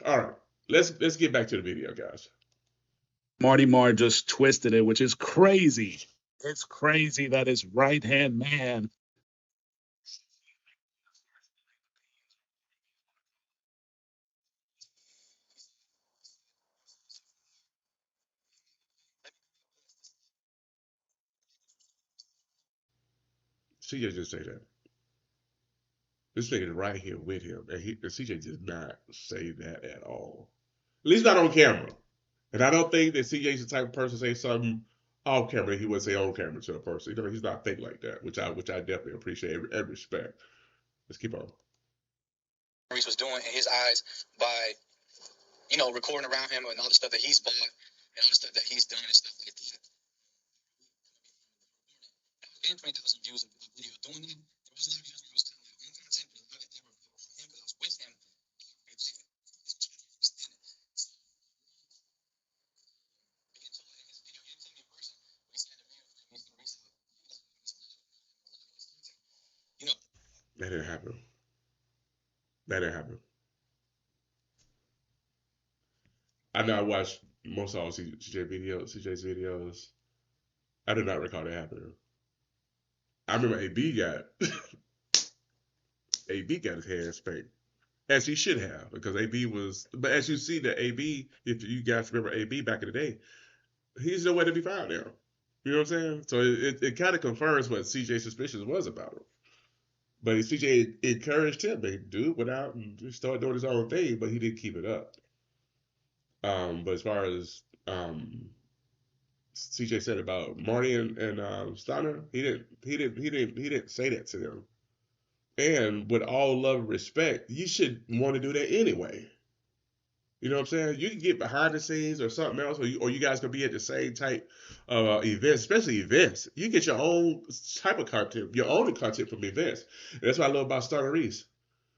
all right. Let's get back to the video, guys. Marty Marr just twisted it, which is crazy. It's crazy that his right hand man. CJ just say that. This nigga is right here with him, and CJ did not say that at all. At least not on camera. And I don't think that CJ's the type of person to say something off camera he would say on camera to a person. You know, he's not fake like that, which I definitely appreciate and respect. Let's keep on. Reese was doing in his eyes by, recording around him and all the stuff that he's bought and all the stuff that he's done and stuff like that. Getting 20,000 views of the video doing That didn't happen. That didn't happen. I know I watched most all CJ's videos. I do not recall that happening. I remember AB got his hand spanked. As he should have, because AB was. But as you see, the AB, if you guys remember AB back in the day, he's nowhere to be found now. You know what I'm saying? So it kind of confirms what CJ's suspicions was about him. But CJ encouraged him to do it without and just start doing his own thing, but he didn't keep it up. But as far as CJ said about Marty and Steiner, he didn't say that to them. And with all love and respect, you should want to do that anyway. You know what I'm saying? You can get behind the scenes or something else, or you guys can be at the same type of events, especially events. You get your own type of content, your own content from events. And that's what I love about Starter Reese.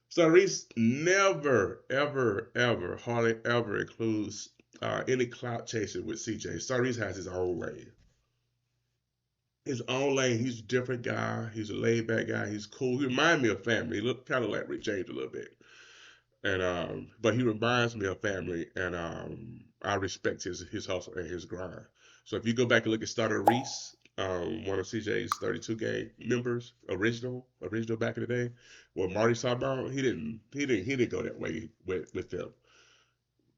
Starter Reese never, ever, ever, hardly ever includes any clout chasing with CJ. Starter Reese has his own lane. His own lane. He's a different guy. He's a laid back guy. He's cool. He reminds me of family. He look kind of like Rick James a little bit. And but he reminds me of family, and I respect his hustle and his grind. So if you go back and look at Starter Reese, one of CJ's 32 gang members, original back in the day, what Marty's talking about, he didn't go that way with them.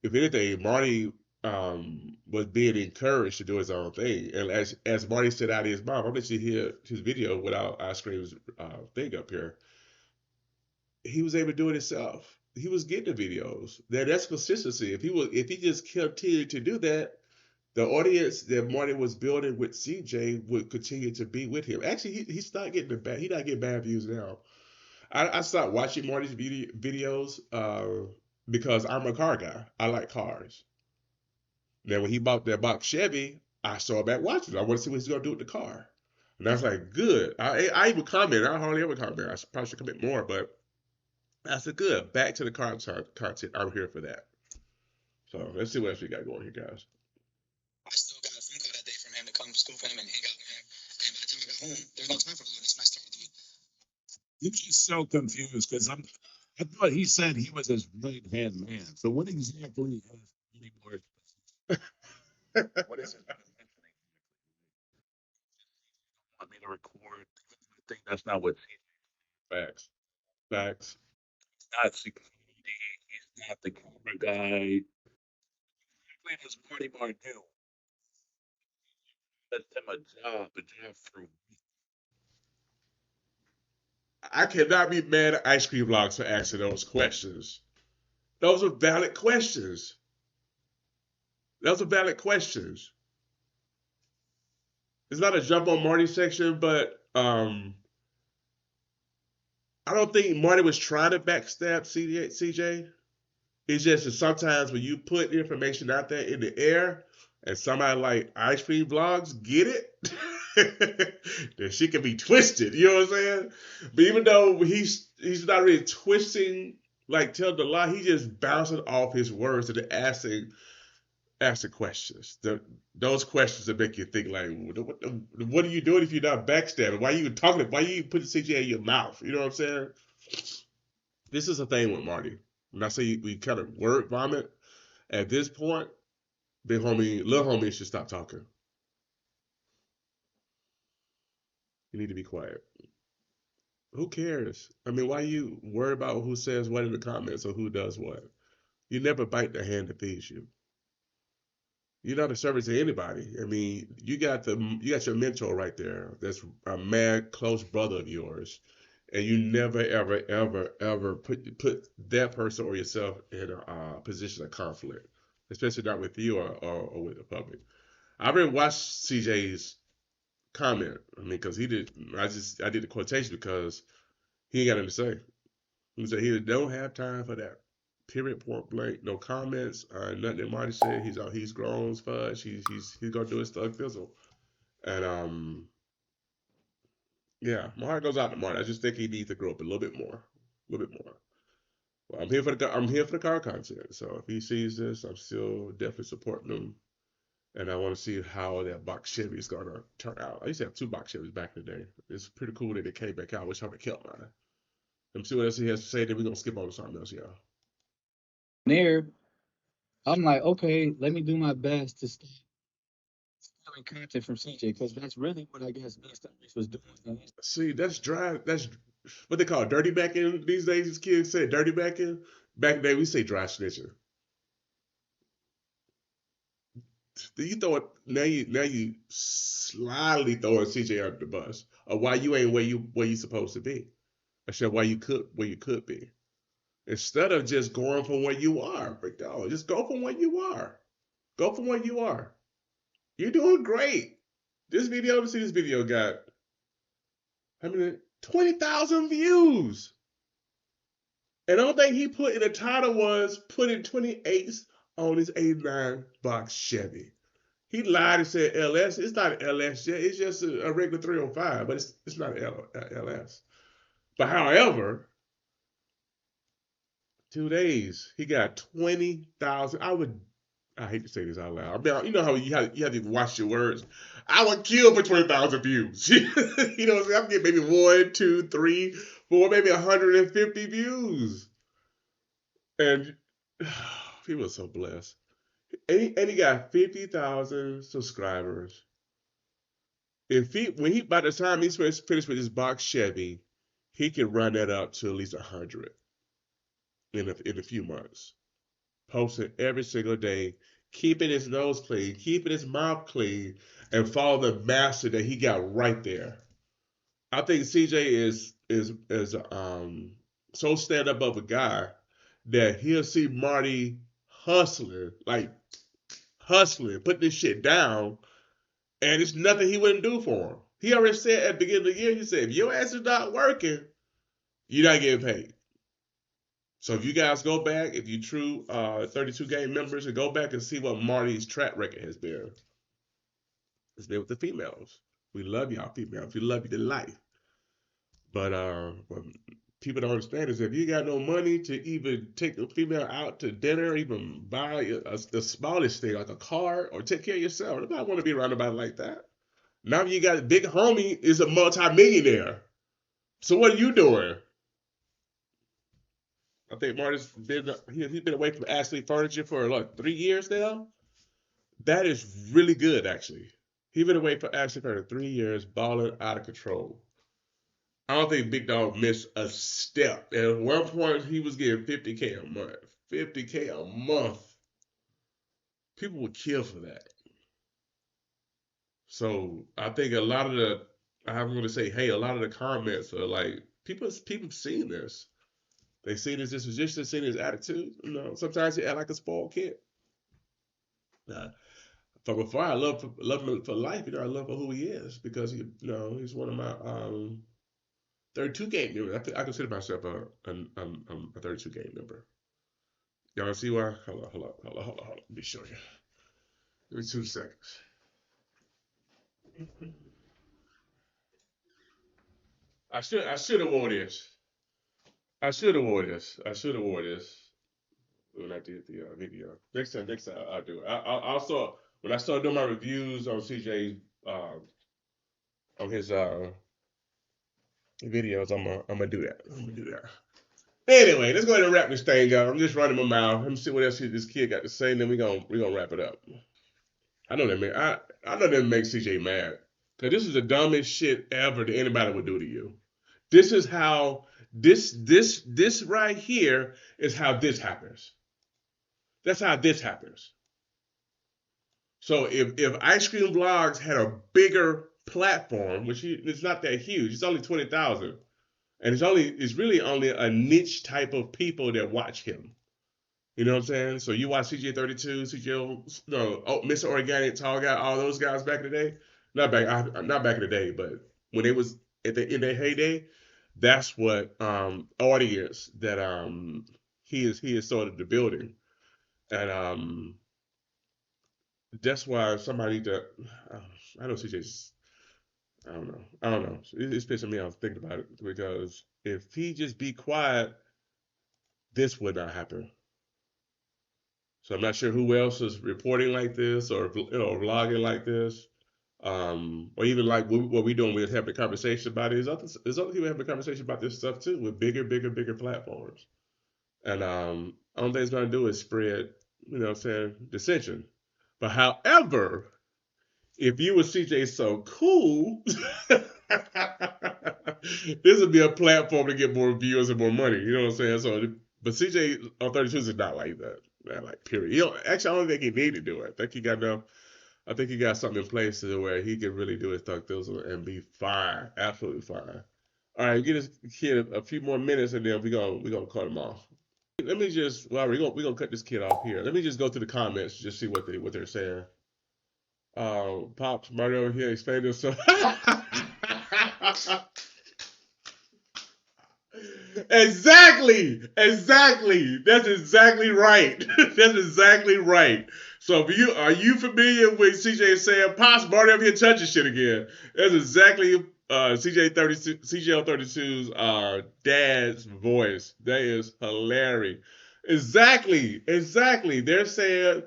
If anything, Marty was being encouraged to do his own thing, and as Marty said out of his mouth, I'll let you hear his video without ice cream's thing up here. He was able to do it himself. He was getting the videos. That's consistency. If he just continued to do that, the audience that Marty was building with CJ would continue to be with him. Actually, he's not getting the bad. He's not getting bad views now. I stopped watching Marty's videos because I'm a car guy. I like cars. Now when he bought that box Chevy, I started back watching. I want to see what he's gonna do with the car. And I was like, good. I even comment. I hardly ever comment. I probably should comment more, but I said, good. Back to the content. I'm here for that. So let's see what else we got going here, guys. I still got a phone call that day from him to come school for him and hang out with him. And by the time I got home, there's no time for that. That's when I started doing. I'm just so confused because I thought he said he was his right hand man. So what exactly is anymore? What is it? Want me to record? I think that's not what Facts. Facts. he's not security. He's not the camera guy. When does Marty Martin do? Let them a job through. I cannot be mad at Ice Cream Vlogs for asking those questions. Those are valid questions. Those are valid questions. It's not a jump on Marty section, but I don't think Marty was trying to backstab CJ. It's just that sometimes when you put information out there in the air and somebody like Ice Cream Vlogs get it, then she can be twisted. You know what I'm saying? But even though he's not really twisting, like telling the lie, he's just bouncing off his words and asking questions. Those questions that make you think like, what are you doing if you're not backstabbing? Why are you talking? Why are you putting CJ in your mouth? You know what I'm saying? This is a thing with Marty. When I say we kind of word vomit, at this point, big homie, little homie should stop talking. You need to be quiet. Who cares? I mean, why you worry about who says what in the comments or who does what? You never bite the hand that feeds you. You're not a servant to anybody. I mean, you got your mentor right there. That's a mad close brother of yours, and you never ever ever ever put that person or yourself in a position of conflict, especially not with you or with the public. I already watched CJ's comment. I mean, because he did. I did the quotation because he ain't got nothing to say. He said he don't have time for that. Period. Point blank. No comments. Nothing that Marty said. He's grown as fudge. He's gonna do his thug fizzle. And yeah, my heart goes out to Marty. I just think he needs to grow up a little bit more. A little bit more. Well, I'm here for the car content. So if he sees this, I'm still definitely supporting him. And I want to see how that box Chevy is gonna turn out. I used to have two box Chevys back in the day. It's pretty cool that it came back out. I wish I would have kept mine. Let me see what else he has to say. Then we're gonna skip on to something else, y'all. There, I'm like, okay, let me do my best to stay stealing content from CJ because that's really what I guess BACKSTABBED was doing. See, that's dry. That's what they call dirty backing these days. These kids say dirty backing. Back in the day, we say dry snitching. You throw it now. You slyly throwing CJ under the bus, or why you ain't where you supposed to be. I said where you could be. Instead of just going from where you are, big dog, just go from where you are. Go from where you are. You're doing great. This video, let me see this video got how many 20,000 views. And the only thing he put in the title was putting 28s on his 89 box Chevy. He lied and said LS. It's not an LS yet. It's just a regular 305, but it's not LS. But however, 2 days he got 20,000. I hate to say this out loud. I mean, you know how you have to watch your words. I would kill for 20,000 views. You know what I'm saying? I'm getting maybe 1, 2, 3, 4, maybe 150 views. And people are so blessed. And he got 50,000 subscribers. By the time he's finished with his box Chevy, he can run that up to at least 100 in a few months. Posting every single day, keeping his nose clean, keeping his mouth clean, and follow the master that he got right there. I think CJ is so stand up of a guy that he'll see Marty hustling, putting this shit down, and it's nothing he wouldn't do for him. He already said at the beginning of the year, he said, if your ass is not working, you're not getting paid. So if you guys go back, if you true 32 game members, and go back and see what Marty's track record has been. It's been with the females. We love y'all females. We love you to life. But what people don't understand is if you got no money to even take a female out to dinner, or even buy the smallest thing like a car, or take care of yourself. Nobody want to be around nobody like that. Now you got a big homie is a multi-millionaire. So what are you doing? I think Marty's he's been away from Ashley Furniture for like 3 years now. That is really good, actually. He's been away from Ashley Furniture 3 years, balling out of control. I don't think Big Dog missed a step. And at one point, he was getting 50K a month. 50K a month. People would kill for that. So I think a lot of I'm going to say, hey, a lot of the comments are like, people seen this. They seen his disposition, seen his attitude. You know, sometimes he act like a spoiled kid. From afar, I love him for life. You know, I love for who he is because he's one of my 32 game members. I consider myself a 32 game member. Y'all see why? Hold on. Let me show you. Give me 2 seconds. I should have worn this. I should have worn this when I did the video. Next time I'll do it. I also when I start doing my reviews on CJ on his videos, I'm gonna do that. Anyway, let's go ahead and wrap this thing up. I'm just running my mouth. Let me see what else this kid got to say, and then we're gonna wrap it up. I know that makes CJ mad. Cause this is the dumbest shit ever that anybody would do to you. This is how this right here is how this happens. That's how this happens. So if Ice Cream Vlogs had a bigger platform, which it's not that huge, it's only 20,000, and it's really only a niche type of people that watch him. You know what I'm saying? So you watch CJ 32, Mr. Organic, Tall Guy, all those guys back in the day. Not back in the day, but when they was in their heyday, that's what audience that he is sort of the building, and that's why somebody that I know CJ's. I don't know. It's pissing me off thinking about it because if he just be quiet, this would not happen. So I'm not sure who else is reporting like this or vlogging like this. Or even like what we doing, we're having a conversation about it. There's other people having a conversation about this stuff too with bigger platforms. And only thing it's gonna do is spread, what I'm saying, dissension. But however, if you and CJ so cool, this would be a platform to get more viewers and more money. You know what I'm saying? So, but CJ on 32's is not like that. Not like period. Actually, I don't think he need to do it. I think he got enough. I think he got something in place to where he can really do his thug thizzle and be fine, absolutely fine. All right, get this kid a few more minutes, and then we gonna cut him off. Let me just well, we gonna cut this kid off here. Let me just go through the comments, just see what they're saying. Pops Marty over here explained himself. Exactly. That's exactly right. That's exactly right. So if are you familiar with CJ saying Pops Marty over here touching shit again? That's exactly CJ 32's dad's voice. That is hilarious. Exactly. They're saying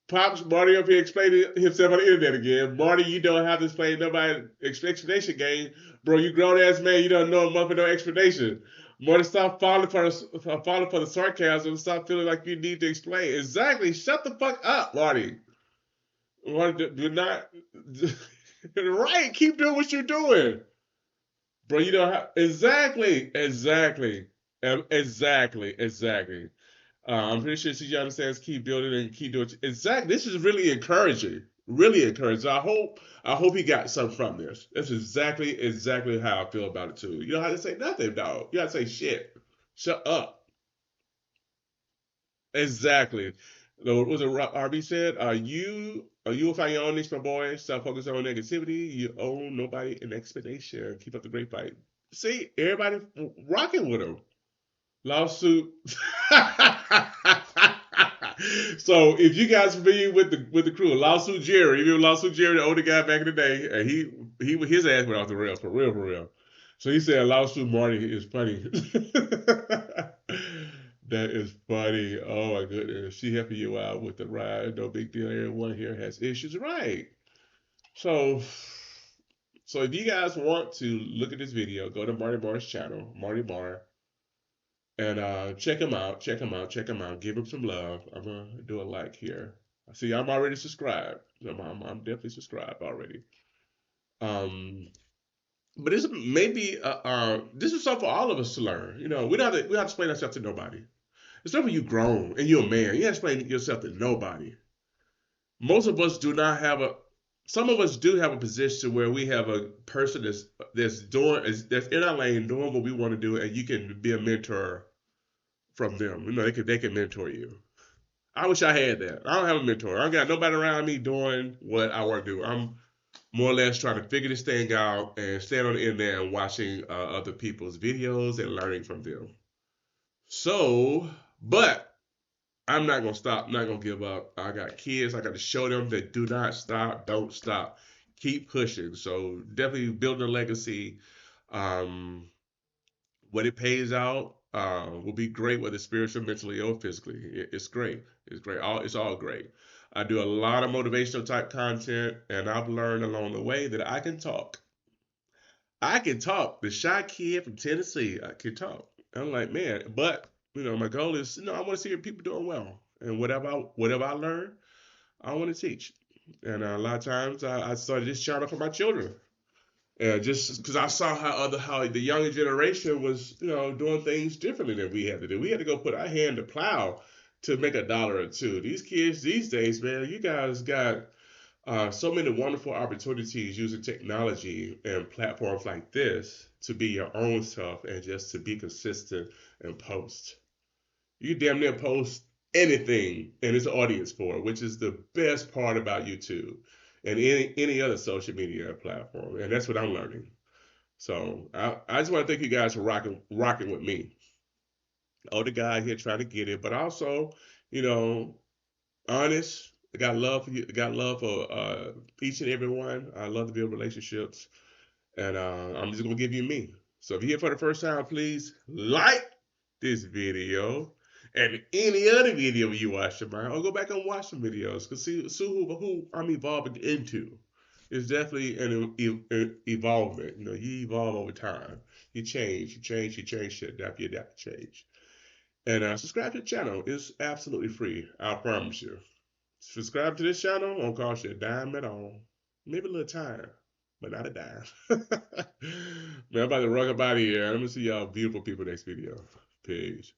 Pops Marty up here explaining himself on the internet again. Marty, you don't have to explain nobody explanation game. Bro, you grown ass man, you don't know a month of no explanation. Marty, stop falling for the sarcasm. Stop feeling like you need to explain. Exactly. Shut the fuck up, Marty. Marty, do not. Right. Keep doing what you're doing. Bro, you don't have. Exactly. I'm pretty sure CJ understands keep building and keep doing. Exactly. This is really encouraging. Really encouraging. I hope he got something from this. That's exactly how I feel about it too. You don't have to say nothing, dog. You have to say shit. Shut up. Exactly. What was it RB said? You will find your own niche, my boy. Stop focusing on negativity. You owe nobody an explanation. Keep up the great fight. See, everybody rocking with him. Lawsuit. So if you guys familiar with the crew, Lawsuit Jerry, you remember Lawsuit Jerry, the older guy back in the day, and he his ass went off the rails for real. So he said Lawsuit Marty is funny. That is funny. Oh my goodness. She helping you out with the ride. No big deal. Everyone here has issues. Right. So if you guys want to look at this video, go to Marty Mar's channel, Marty Mar, and check him out. Give him some love. I'm gonna do a like here. See, I'm already subscribed. I'm definitely subscribed already. Um, but this this is something for all of us to learn. You know, we don't have to explain ourselves to nobody. It's not when you grown and you're a man. You don't explain yourself to nobody. Most of us do not have a. Some of us do have a position where we have a person that's in our lane doing what we want to do, and you can be a mentor from them. You know, they can mentor you. I wish I had that. I don't have a mentor. I don't got nobody around me doing what I want to do. I'm more or less trying to figure this thing out and stand on the internet and watching other people's videos and learning from them. So, but I'm not gonna stop. I'm not gonna give up. I got kids. I got to show them that do not stop. Don't stop. Keep pushing. So definitely building a legacy. Um, what it pays out will be great, whether spiritually, mentally, or physically. It's great. It's all great. I do a lot of motivational type content, and I've learned along the way that I can talk. I can talk. The shy kid from Tennessee, I can talk. I'm like, man, but my goal is, I want to see people doing well, and whatever I learn, I want to teach. And a lot of times, I started this channel for my children. Just because I saw how the younger generation was, doing things differently than we had to do. We had to go put our hand to plow to make a dollar or two. These kids these days, man, you guys got so many wonderful opportunities using technology and platforms like this to be your own self and just to be consistent and post. You damn near post anything and it's an audience for it, which is the best part about YouTube and any other social media platform. And that's what I'm learning. So I just want to thank you guys for rocking with me. Older guy here trying to get it, but also, you know, honest. I got love for you. I got love for each and every one. I love to build relationships, and I'm just gonna give you me. So if you're here for the first time, please like this video and any other video you watch of mine, or go back and watch some videos, cause see who I'm evolving into. It's definitely an evolvement. You know, you evolve over time. You change, you change, you change shit. You adapt to change. And subscribe to the channel. It's absolutely free. I promise you. Subscribe to this channel. Won't cost you a dime at all. Maybe a little time, but not a dime. Man, I'm about to rock up out of here. I'm gonna see y'all beautiful people next video. Peace.